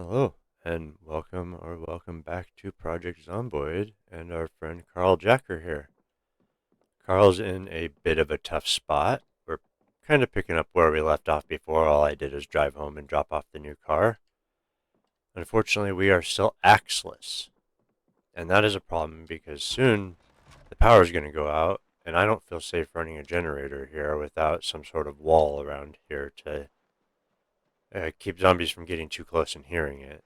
Hello, and welcome back to Project Zomboid and our friend Carl Jacker here. Carl's in a bit of a tough spot. We're kind of picking up where we left off before. All I did was drive home and drop off the new car. Unfortunately, we are still axeless, and that is a problem because soon the power is going to go out, and I don't feel safe running a generator here without some sort of wall around here to keep zombies from getting too close and hearing it.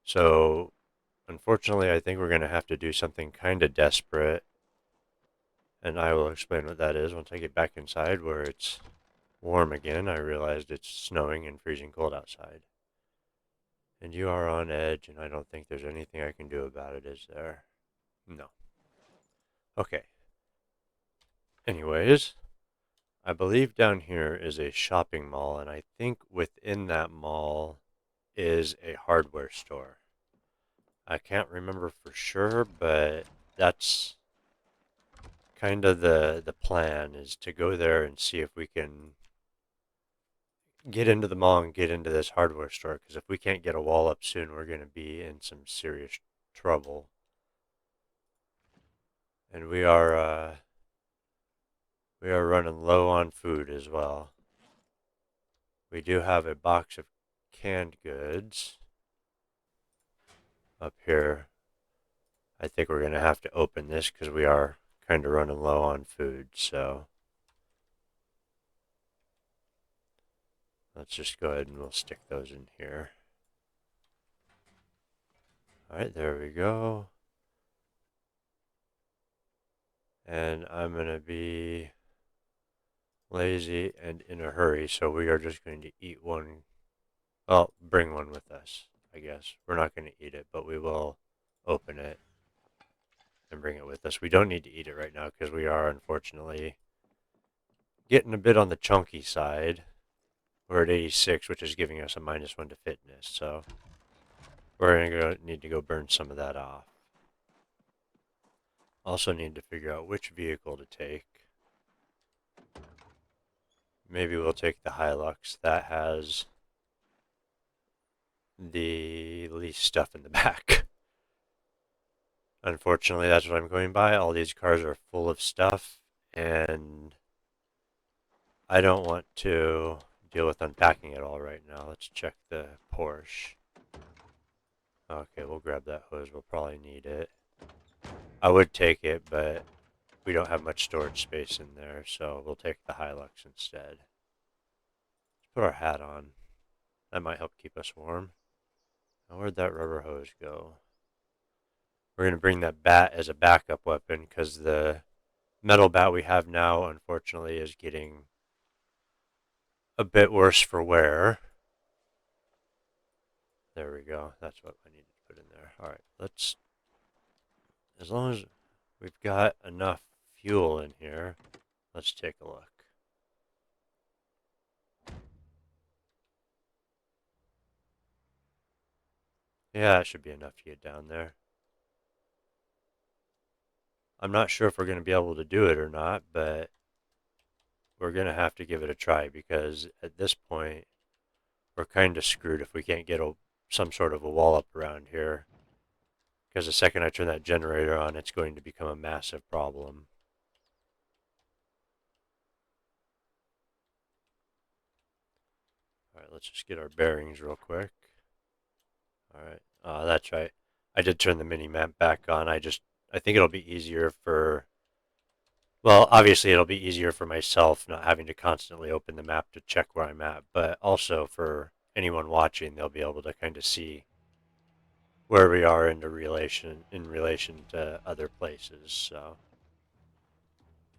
So unfortunately, I think we're going to have to do something kind of desperate, and I will explain what that is once I get back inside where it's warm again. I realized it's snowing and freezing cold outside. And you are on edge, and I don't think there's anything I can do about it, is there? No. Okay. Anyways, I believe down here is a shopping mall, and I think within that mall is a hardware store. I can't remember for sure, but that's kind of the plan is to go there and see if we can get into the mall and get into this hardware store, because if we can't get a wall up soon, we're going to be in some serious trouble. And we are running low on food as well. We do have a box of canned goods up here. I think we're going to have to open this because we are kind of running low on food, so let's just go ahead and we'll stick those in here. Alright, there we go. And I'm going to be lazy and in a hurry, so we are just going to eat one. Well, bring one with us, I guess. We're not going to eat it, but we will open it and bring it with us. We don't need to eat it right now because we are, unfortunately, getting a bit on the chunky side. We're at 86, which is giving us a -1 to fitness, so we're going to need to go burn some of that off. Also need to figure out which vehicle to take. Maybe we'll take the Hilux. That has the least stuff in the back. Unfortunately, that's what I'm going by. All these cars are full of stuff, and I don't want to deal with unpacking it all right now. Let's check the Porsche. Okay, we'll grab that hose. We'll probably need it. I would take it, but we don't have much storage space in there, so we'll take the Hilux instead. Let's put our hat on. That might help keep us warm. Now, where'd that rubber hose go? We're going to bring that bat as a backup weapon because the metal bat we have now, unfortunately, is getting a bit worse for wear. There we go. That's what I needed to put in there. All right, let's, as long as we've got enough fuel in here, let's take a look. Yeah, it should be enough to get down there. I'm not sure if we're going to be able to do it or not, but we're going to have to give it a try because at this point, we're kind of screwed if we can't get some sort of a wall up around here. Because the second I turn that generator on, it's going to become a massive problem. Alright, let's just get our bearings real quick. Alright, that's right. I did turn the mini-map back on. I think it'll be easier for... Well, obviously it'll be easier for myself not having to constantly open the map to check where I'm at, but also for anyone watching, they'll be able to kind of see where we are in relation to other places. So,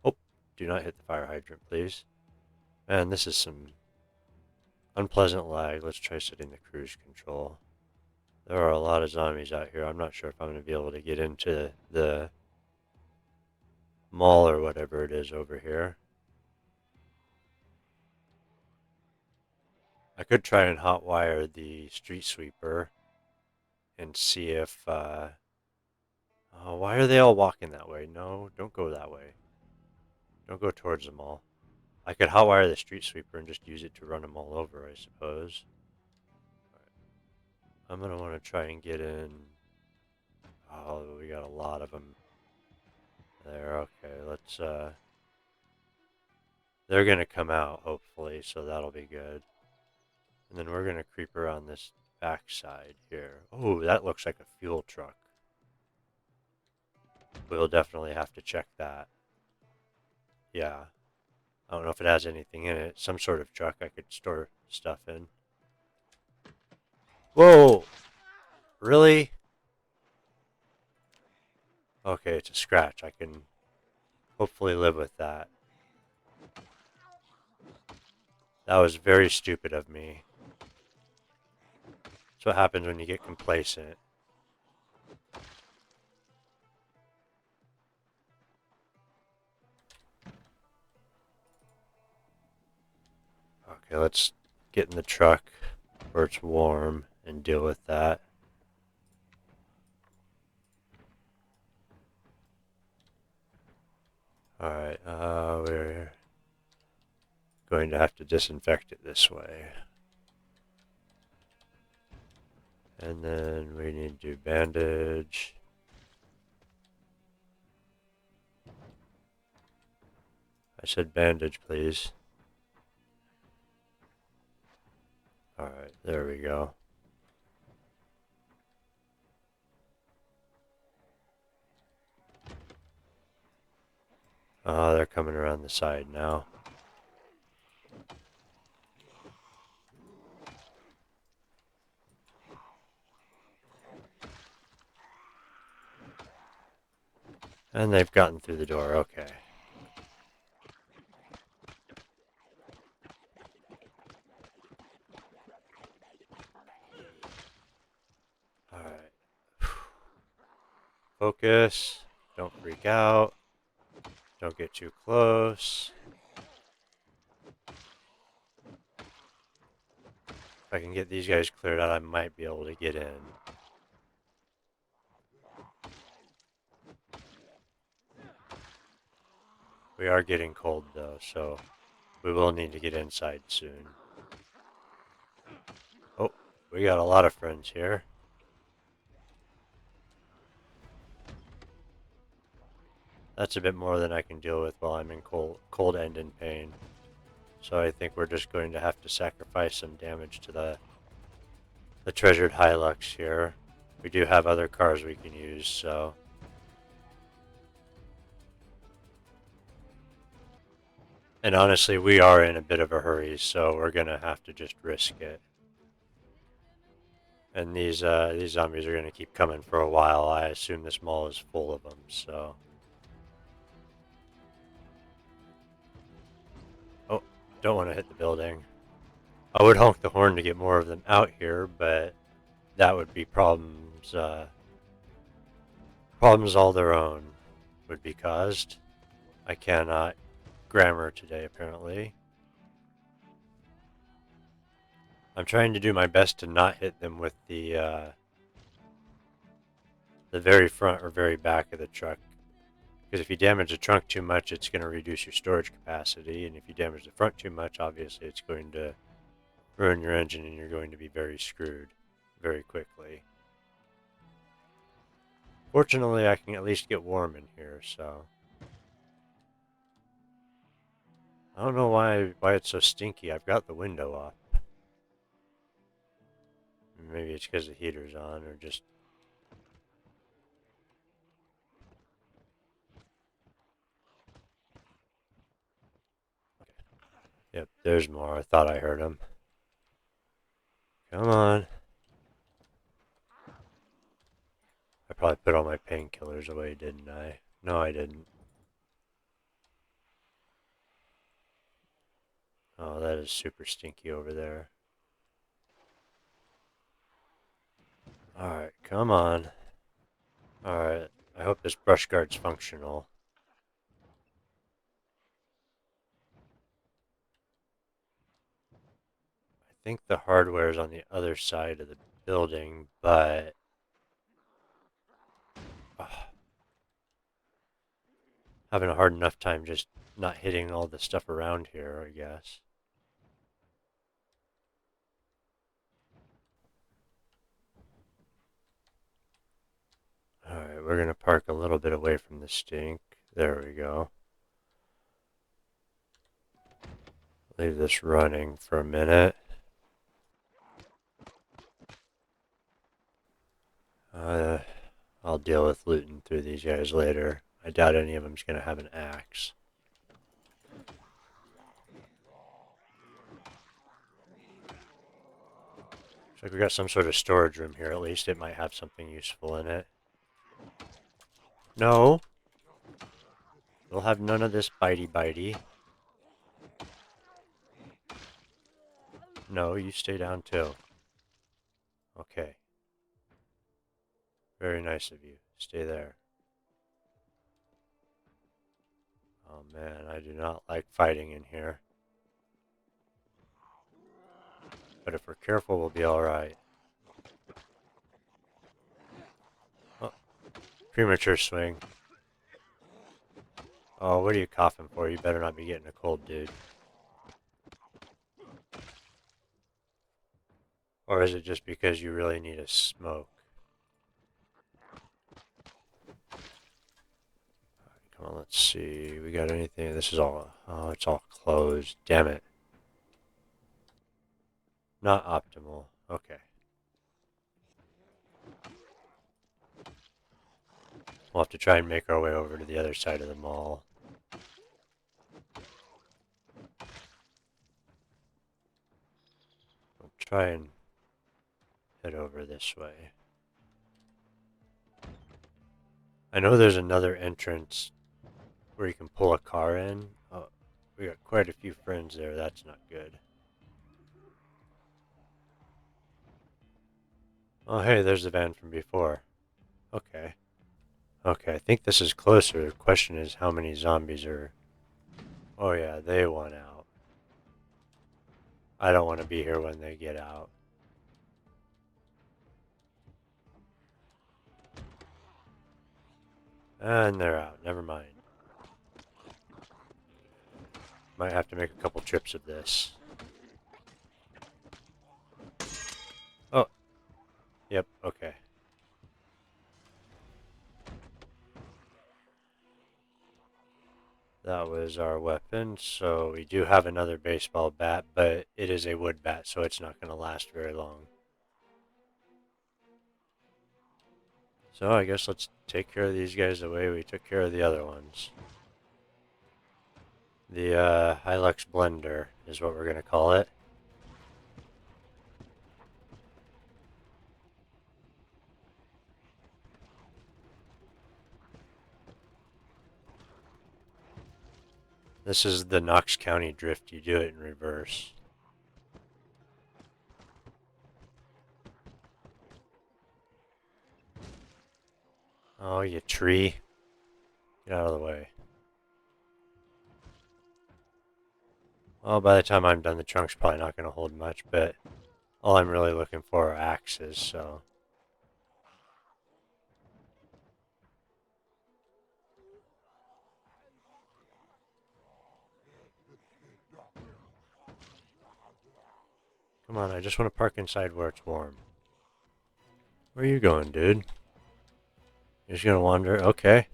oh, do not hit the fire hydrant, please. Man, this is some unpleasant lag. Let's try setting the cruise control. There are a lot of zombies out here. I'm not sure if I'm going to be able to get into the mall or whatever it is over here. I could try and hotwire the street sweeper and see if, oh, why are they all walking that way? No, don't go that way. Don't go towards the mall. I could hotwire the street sweeper and just use it to run them all over, I suppose. I'm going to want to try and get in. Oh, we got a lot of them there. Okay, let's, they're going to come out, hopefully, so that'll be good. And then we're going to creep around this backside here. Oh, that looks like a fuel truck. We'll definitely have to check that. Yeah. I don't know if it has anything in it. Some sort of truck I could store stuff in. Whoa! Really? Okay, it's a scratch. I can hopefully live with that. That was very stupid of me. That's what happens when you get complacent. Okay, let's get in the truck where it's warm and deal with that. Alright, we're going to have to disinfect it this way. And then we need to bandage. I said bandage, please. Alright, there we go. They're coming around the side now. And they've gotten through the door, okay. Alright. Focus. Don't freak out. Don't get too close. If I can get these guys cleared out, I might be able to get in. We are getting cold though, so we will need to get inside soon. Oh, we got a lot of friends here. That's a bit more than I can deal with while I'm in cold and in pain. So I think we're just going to have to sacrifice some damage to the treasured Hilux here. We do have other cars we can use, so... And honestly, we are in a bit of a hurry, so we're going to have to just risk it. And these zombies are going to keep coming for a while. I assume this mall is full of them, so... Oh, don't want to hit the building. I would honk the horn to get more of them out here, but that would be problems, problems all their own would be caused. I cannot grammar today, apparently. I'm trying to do my best to not hit them with the very front or very back of the truck. Because if you damage the trunk too much, it's going to reduce your storage capacity. And if you damage the front too much, obviously it's going to ruin your engine and you're going to be very screwed very quickly. Fortunately, I can at least get warm in here, so... I don't know why it's so stinky. I've got the window up. Maybe it's because the heater's on, or just... Yep, there's more. I thought I heard him. Come on. I probably put all my painkillers away, didn't I? No, I didn't. Oh, that is super stinky over there. Alright, come on. Alright, I hope this brush guard's functional. I think the hardware is on the other side of the building, but... having a hard enough time just not hitting all the stuff around here, I guess. Alright, we're gonna park a little bit away from the stink. There we go. Leave this running for a minute. I'll deal with looting through these guys later. I doubt any of them's gonna have an axe. Looks like we got some sort of storage room here. At least it might have something useful in it. No! We'll have none of this bitey. No, you stay down too. Okay. Very nice of you. Stay there. Oh man, I do not like fighting in here. But if we're careful, we'll be alright. Oh, premature swing. Oh, what are you coughing for? You better not be getting a cold, dude. Or is it just because you really need a smoke? Come on, let's see. We got anything? This is all... Oh, it's all closed. Damn it. Not optimal. Okay. We'll have to try and make our way over to the other side of the mall. We'll try and head over this way. I know there's another entrance where you can pull a car in. Oh, we got quite a few friends there. That's not good. Oh, hey, there's the van from before. Okay. Okay, I think this is closer. The question is how many zombies are... Oh yeah, they want out. I don't want to be here when they get out. And they're out. Never mind. Might have to make a couple trips of this. Oh. Yep, okay. That was our weapon, so we do have another baseball bat, but it is a wood bat, so it's not going to last very long. So I guess let's take care of these guys the way we took care of the other ones. The Hilux Blender is what we're going to call it. This is the Knox County drift. You do it in reverse. Oh, you tree. Get out of the way. Well, by the time I'm done, the trunk's probably not going to hold much, but all I'm really looking for are axes, so... Come on, I just want to park inside where it's warm. Where are you going, dude? You're just gonna wander? Okay.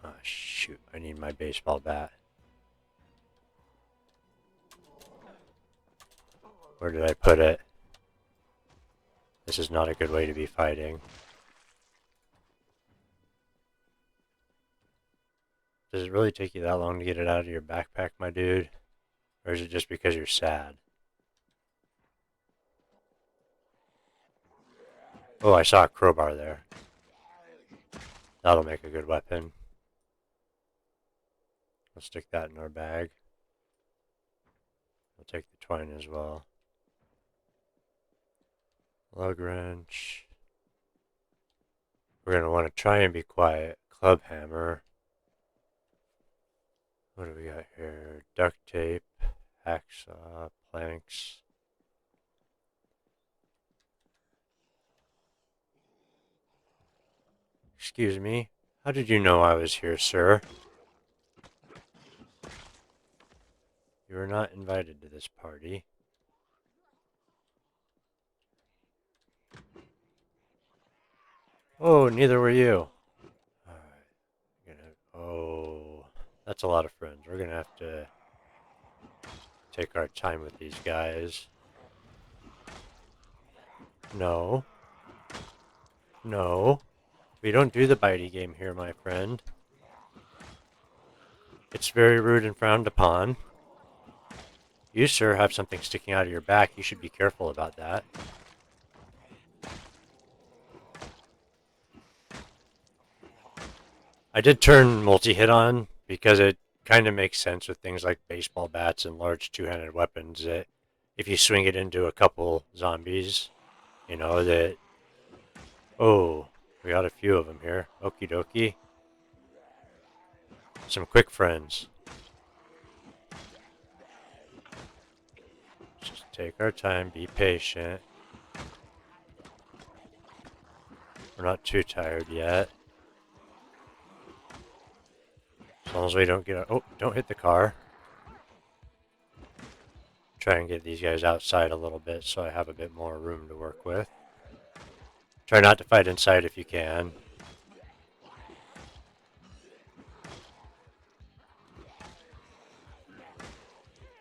Oh, shoot. I need my baseball bat. Where did I put it? This is not a good way to be fighting. Does it really take you that long to get it out of your backpack, my dude? Or is it just because you're sad? Oh, I saw a crowbar there. That'll make a good weapon. We'll stick that in our bag. We'll take the twine as well. Lug wrench. We're going to want to try and be quiet. Club hammer. What do we got here? Duct tape, hacksaw, planks. Excuse me, how did you know I was here, sir? You were not invited to this party. Oh, neither were you. Alright, oh, that's a lot of friends. We're gonna have to take our time with these guys. No. No. We don't do the bitey game here, my friend. It's very rude and frowned upon. You, sir, have something sticking out of your back. You should be careful about that. I did turn multi-hit on because it kind of makes sense with things like baseball bats and large two-handed weapons that if you swing it into a couple zombies, you know, that... Oh, we got a few of them here. Okie dokie. Some quick friends. Just take our time, be patient. We're not too tired yet. As long as we don't get... Oh, don't hit the car. Try and get these guys outside a little bit so I have a bit more room to work with. Try not to fight inside if you can.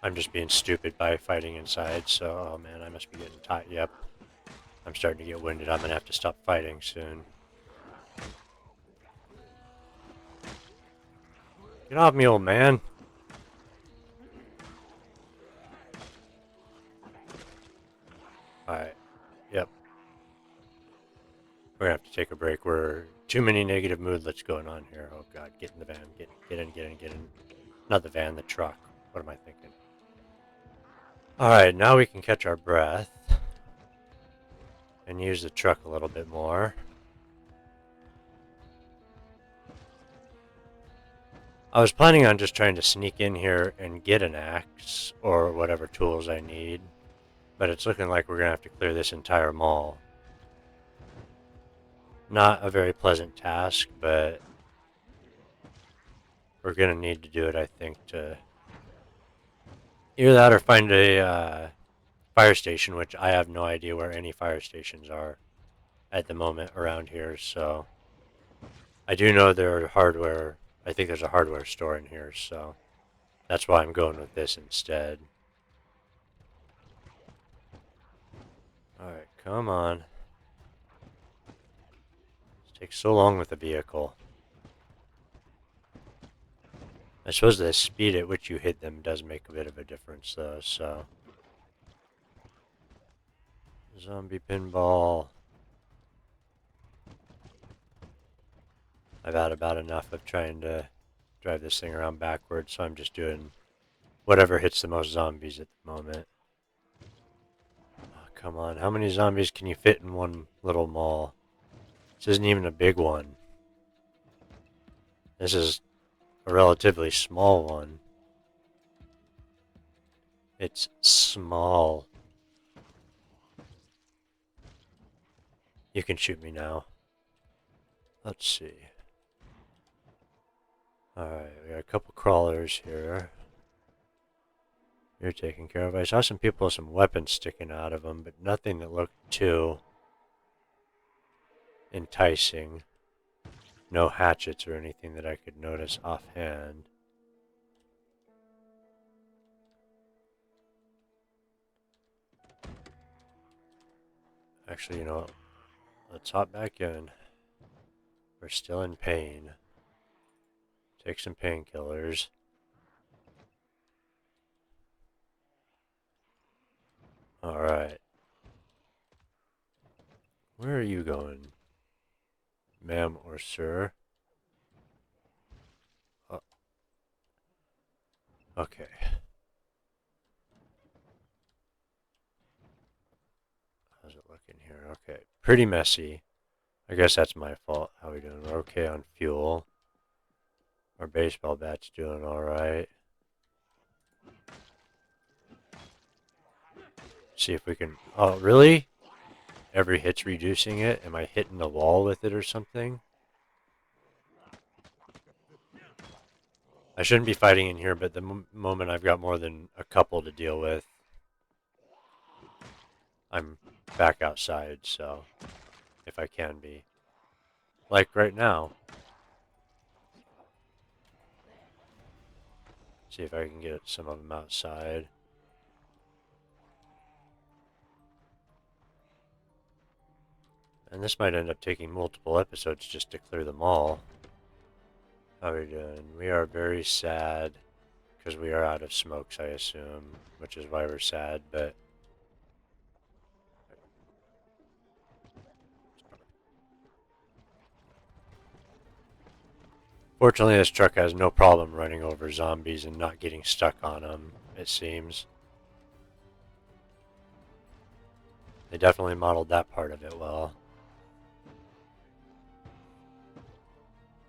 I'm just being stupid by fighting inside, so... Oh man, I must be getting tired. Yep. I'm starting to get winded. I'm gonna have to stop fighting soon. Get off me, old man. Alright. Yep. We're gonna have to take a break. We're too many negative moodlets going on here. Oh god, get in the van. Get in. Not the van, the truck. What am I thinking? Alright, now we can catch our breath. And use the truck a little bit more. I was planning on just trying to sneak in here and get an axe or whatever tools I need. But it's looking like we're gonna have to clear this entire mall. Not a very pleasant task, but we're gonna need to do it, I think, to either that or find a fire station, which I have no idea where any fire stations are at the moment around here, so I do know there are hardware. I think there's a hardware store in here, so that's why I'm going with this instead. Alright, come on. It takes so long with the vehicle. I suppose the speed at which you hit them does make a bit of a difference, though, so... Zombie pinball. I've had about enough of trying to drive this thing around backwards, so I'm just doing whatever hits the most zombies at the moment. Oh, come on, how many zombies can you fit in one little mall? This isn't even a big one. This is a relatively small one. It's small. You can shoot me now. Let's see. Alright, we got a couple crawlers here. You're taken care of. I saw some people with some weapons sticking out of them, but nothing that looked too enticing. No hatchets or anything that I could notice offhand. Actually, you know what? Let's hop back in. We're still in pain. Take some painkillers. Alright. Where are you going? Ma'am or sir? Oh. Okay. How's it looking here? Okay. Pretty messy. I guess that's my fault. How we doing? We're okay on fuel. Our baseball bat's doing alright. See if we can... Oh, really? Every hit's reducing it? Am I hitting the wall with it or something? I shouldn't be fighting in here, but the moment I've got more than a couple to deal with, I'm back outside, so... If I can be. Like right now. See if I can get some of them outside. And this might end up taking multiple episodes just to clear them all. How are we doing? We are very sad because we are out of smokes, I assume, which is why we're sad, but fortunately this truck has no problem running over zombies and not getting stuck on them, it seems. They definitely modeled that part of it well.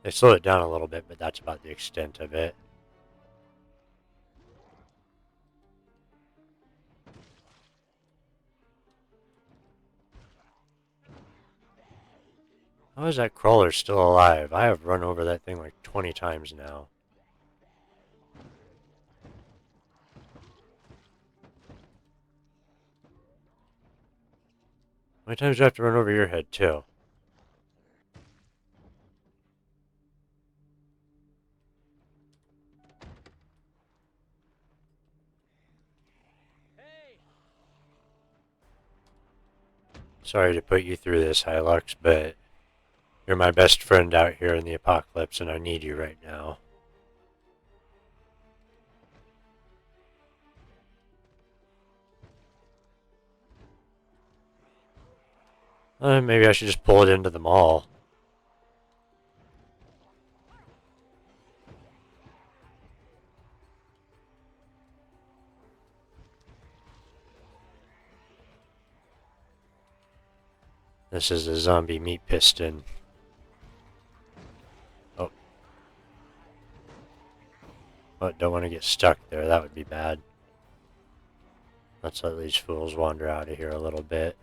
They slowed it down a little bit, but that's about the extent of it. How is that crawler still alive? I have run over that thing like 20 times now. How many times do I have to run over your head, too? Sorry to put you through this, Hilux, but you're my best friend out here in the apocalypse, and I need you right now. Maybe I should just pull it into the mall. This is a zombie meat piston. Oh. Oh, don't want to get stuck there. That would be bad. Let's let these fools wander out of here a little bit.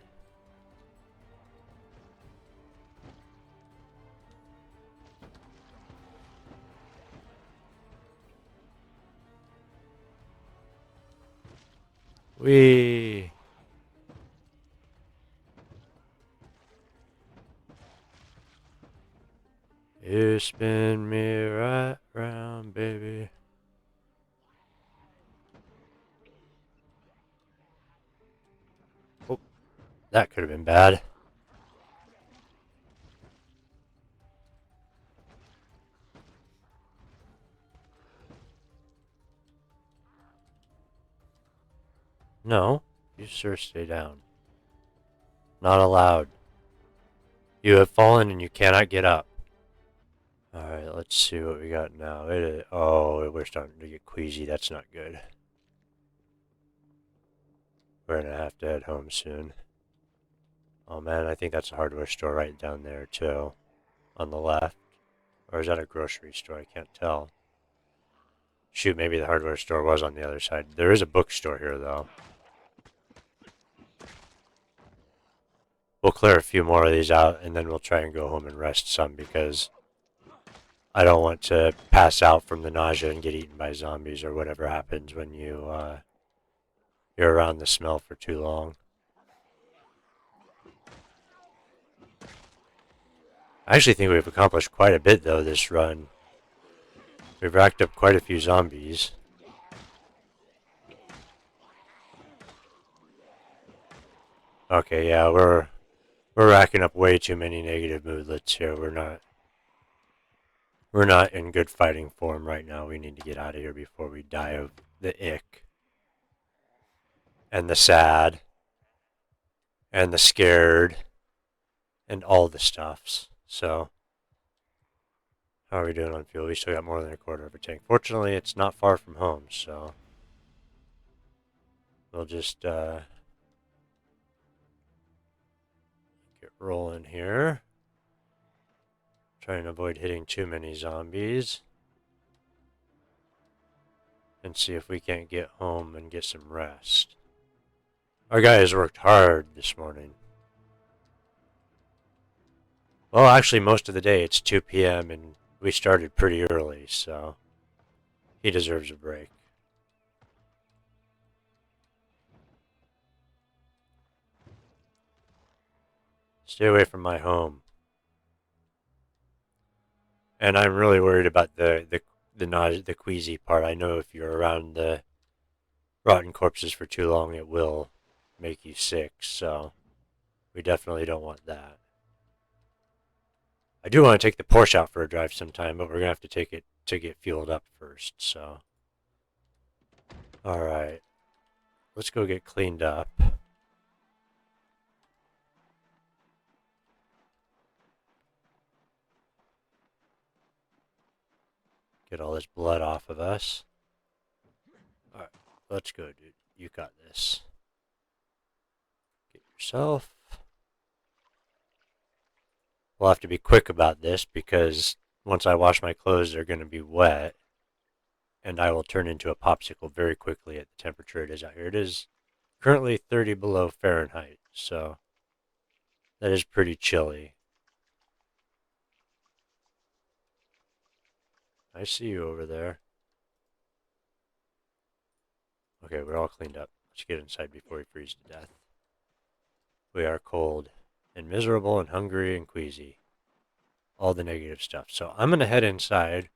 Whee! You spin me right round, baby. Oh, that could have been bad. No, you sir stay down. Not allowed. You have fallen and you cannot get up. Alright, let's see what we got now. Oh, we're starting to get queasy. That's not good. We're gonna have to head home soon. Oh man, I think that's a hardware store right down there too. On the left. Or is that a grocery store? I can't tell. Shoot, maybe the hardware store was on the other side. There is a bookstore here though. We'll clear a few more of these out and then we'll try and go home and rest some because I don't want to pass out from the nausea and get eaten by zombies or whatever happens when you're around the smell for too long. I actually think we've accomplished quite a bit though this run. We've racked up quite a few zombies. Okay, yeah, we're racking up way too many negative moodlets here. We're not in good fighting form right now. We need to get out of here before we die of the ick and the sad and the scared and all the stuffs. So, how are we doing on fuel? We still got more than a quarter of a tank. Fortunately, it's not far from home, so we'll just get rolling here. Try and avoid hitting too many zombies. And see if we can't get home and get some rest. Our guy has worked hard this morning. Well, actually, most of the day it's 2 p.m. and we started pretty early, so he deserves a break. Stay away from my home. And I'm really worried about the queasy part. I know if you're around the rotten corpses for too long, it will make you sick. So we definitely don't want that. I do want to take the Porsche out for a drive sometime, but we're gonna have to take it to get fueled up first. So, all right, let's go get cleaned up. Get all this blood off of us. All right, let's go, dude. You got this. Get yourself. We'll have to be quick about this because once I wash my clothes, they're going to be wet, and I will turn into a popsicle very quickly at the temperature it is out here. It is currently 30 below Fahrenheit, so that is pretty chilly. I see you over there. Okay, we're all cleaned up. Let's get inside before we freeze to death. We are cold and miserable and hungry and queasy. All the negative stuff. So I'm going to head inside.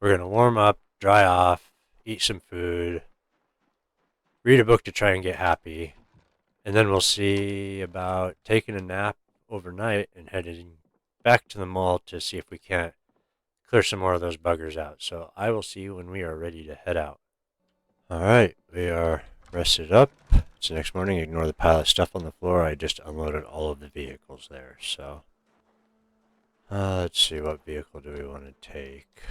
We're going to warm up, dry off, eat some food, read a book to try and get happy, and then we'll see about taking a nap overnight and heading back to the mall to see if we can't clear some more of those buggers out. So I will see you when we are ready to head out. All right, we are rested up. It's the next morning. Ignore the pile of stuff on the floor. I just unloaded all of the vehicles there. So let's see, what vehicle do we want to take?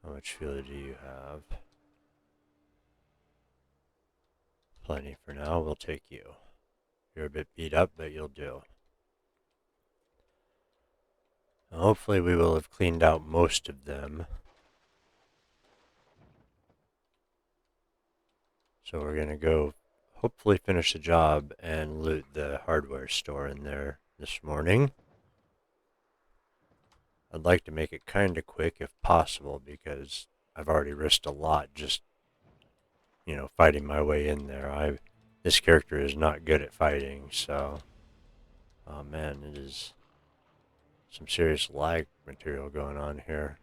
How much fuel do you have? Plenty for now. We'll take you. You're a bit beat up, but you'll do. Hopefully we will have cleaned out most of them. So we're going to go hopefully finish the job and loot the hardware store in there this morning. I'd like to make it kind of quick if possible because I've already risked a lot just, fighting my way in there. This character is not good at fighting, so... Oh man, it is some serious lag material going on here.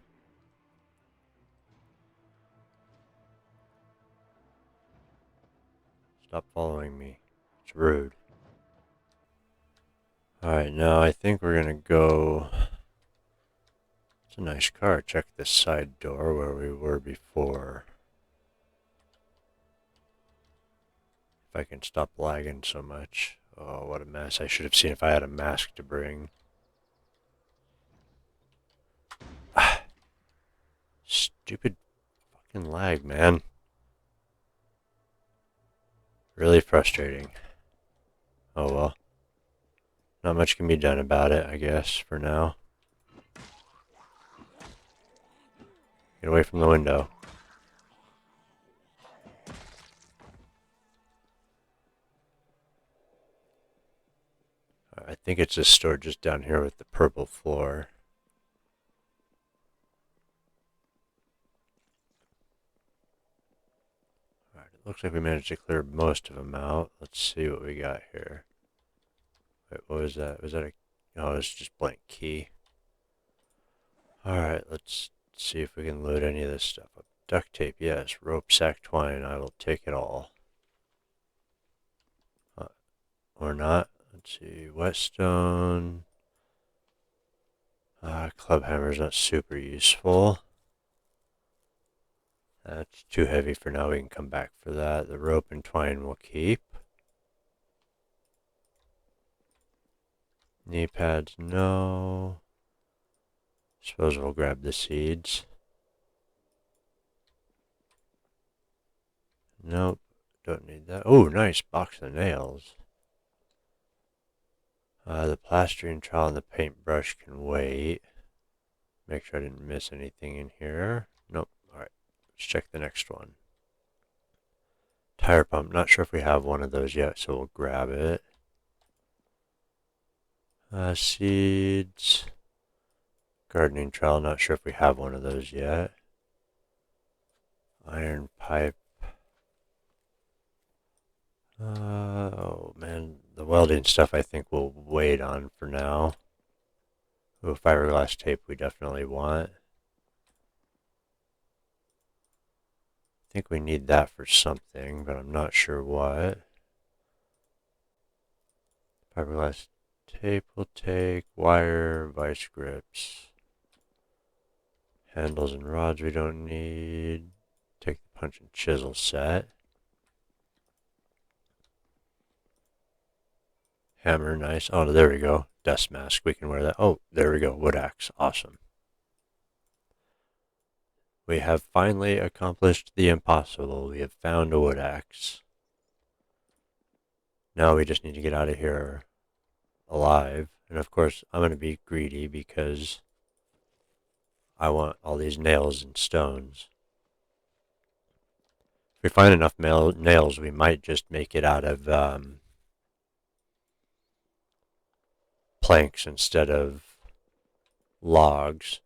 Stop following me. It's rude. Alright, now I think we're gonna go... It's a nice car. Check this side door where we were before. If I can stop lagging so much. Oh, what a mess. I should have seen if I had a mask to bring. Stupid fucking lag, man. Really frustrating. Oh well. Not much can be done about it, I guess, for now. Get away from the window. I think it's this store just down here with the purple floor. Alright, it looks like we managed to clear most of them out. Let's see what we got here. Wait, what was that? Was that a... Oh, it's just blank key. Alright, let's see if we can load any of this stuff up. Duct tape, yes. Rope, sack, twine. I will take it all. Or not. Let's see. Whetstone. Club hammer's not super useful. That's too heavy for now. We can come back for that. The rope and twine we'll keep. Knee pads, no. Suppose we'll grab the seeds. Nope, don't need that. Oh, nice box of nails. The plastering trowel and the paintbrush can wait. Make sure I didn't miss anything in here. Nope. Alright, let's check the next one. Tire pump, not sure if we have one of those yet, so we'll grab it. Seeds. Gardening trowel, not sure if we have one of those yet. Iron pipe. Oh man, the welding stuff I think we'll wait on for now. Oh, fiberglass tape we definitely want. I think we need that for something, but I'm not sure what. Fiberglass tape will take. Wire, vice grips. Handles and rods we don't need. Take the punch and chisel set. Hammer, nice. Oh, there we go. Dust mask, we can wear that. Oh, there we go. Wood axe, awesome. We have finally accomplished the impossible. We have found a wood axe. Now we just need to get out of here alive. And of course, I'm going to be greedy because I want all these nails and stones. If we find enough nails, we might just make it out of planks instead of logs.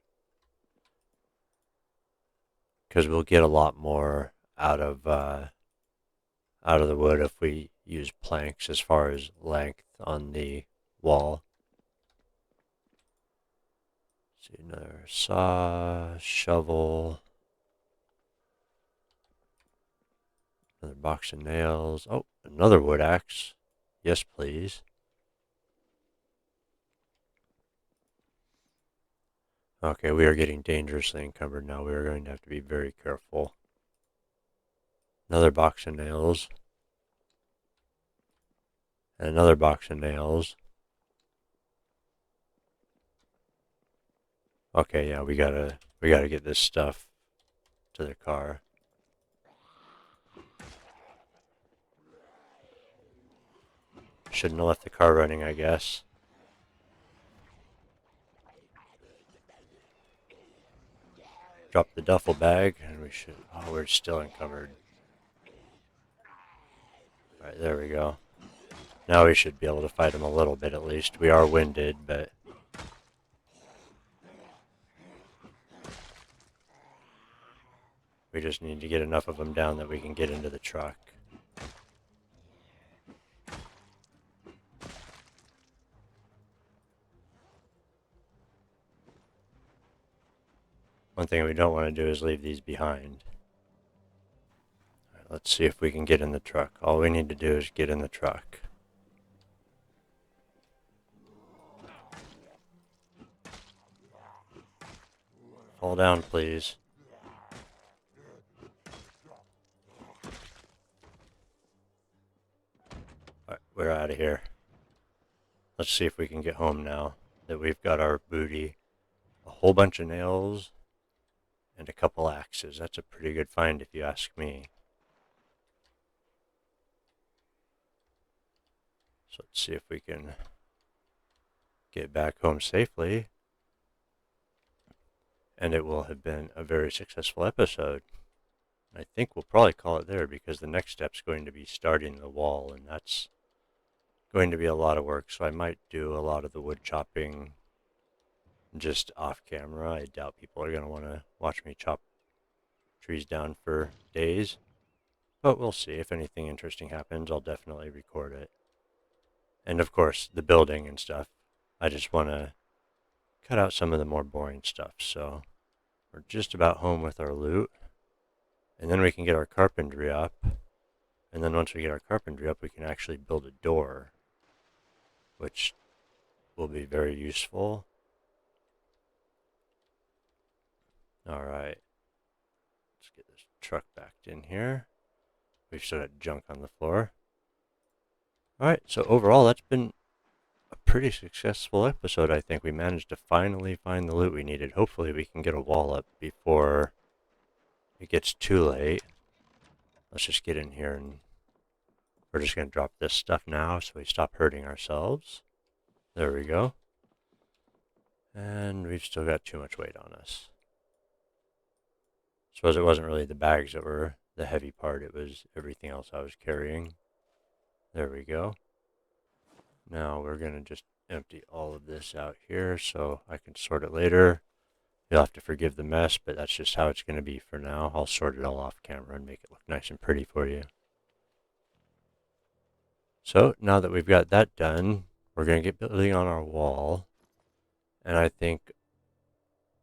Because we'll get a lot more out of the wood if we use planks as far as length on the wall. See, another saw, shovel, another box of nails. Oh, another wood axe. Yes, please. Okay, we are getting dangerously encumbered now. We are going to have to be very careful. Another box of nails. And another box of nails. Okay, yeah, we gotta get this stuff to the car. Shouldn't have left the car running, I guess. Drop the duffel bag, and we should... Oh, we're still encumbered. Alright, there we go. Now we should be able to fight them a little bit at least. We are winded, but... we just need to get enough of them down that we can get into the truck. One thing we don't want to do is leave these behind. Right, let's see if we can get in the truck. All we need to do is get in the truck. Fall down, please. Alright, we're out of here. Let's see if we can get home now that we've got our booty. A whole bunch of nails and a couple axes. That's a pretty good find if you ask me. So let's see if we can get back home safely. And it will have been a very successful episode. I think we'll probably call it there because the next step's going to be starting the wall, and that's going to be a lot of work. So I might do a lot of the wood chopping just off camera. I doubt people are going to want to watch me chop trees down for days. But we'll see. If anything interesting happens, I'll definitely record it. And of course, the building and stuff. I just want to cut out some of the more boring stuff. So we're just about home with our loot. And then we can get our carpentry up. And then once we get our carpentry up, we can actually build a door, which will be very useful. Alright. Let's get this truck backed in here. We've still got junk on the floor. Alright, so overall that's been a pretty successful episode, I think. We managed to finally find the loot we needed. Hopefully we can get a wall up before it gets too late. Let's just get in here and we're just going to drop this stuff now so we stop hurting ourselves. There we go. And we've still got too much weight on us. Suppose it wasn't really the bags that were the heavy part, it was everything else I was carrying. There we go. Now we're going to just empty all of this out here so I can sort it later. You'll have to forgive the mess, but that's just how it's going to be for now. I'll sort it all off camera and make it look nice and pretty for you. So now that we've got that done, we're going to get building on our wall. And I think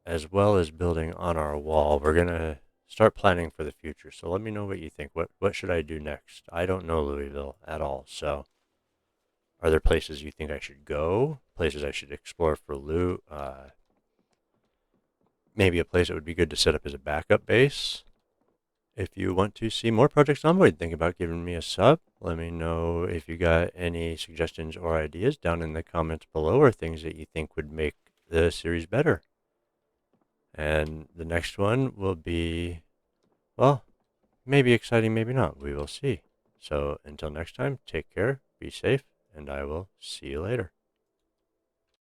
as well as building on our wall, we're going to start planning for the future. So let me know what you think. What should I do next? I don't know Louisville at all. So are there places you think I should go? Places I should explore for loot? Maybe a place that would be good to set up as a backup base? If you want to see more Project Zomboid, think about giving me a sub. Let me know if you got any suggestions or ideas down in the comments below, or things that you think would make the series better. And the next one will be, well, maybe exciting, maybe not. We will see. So until next time, take care, be safe, and I will see you later.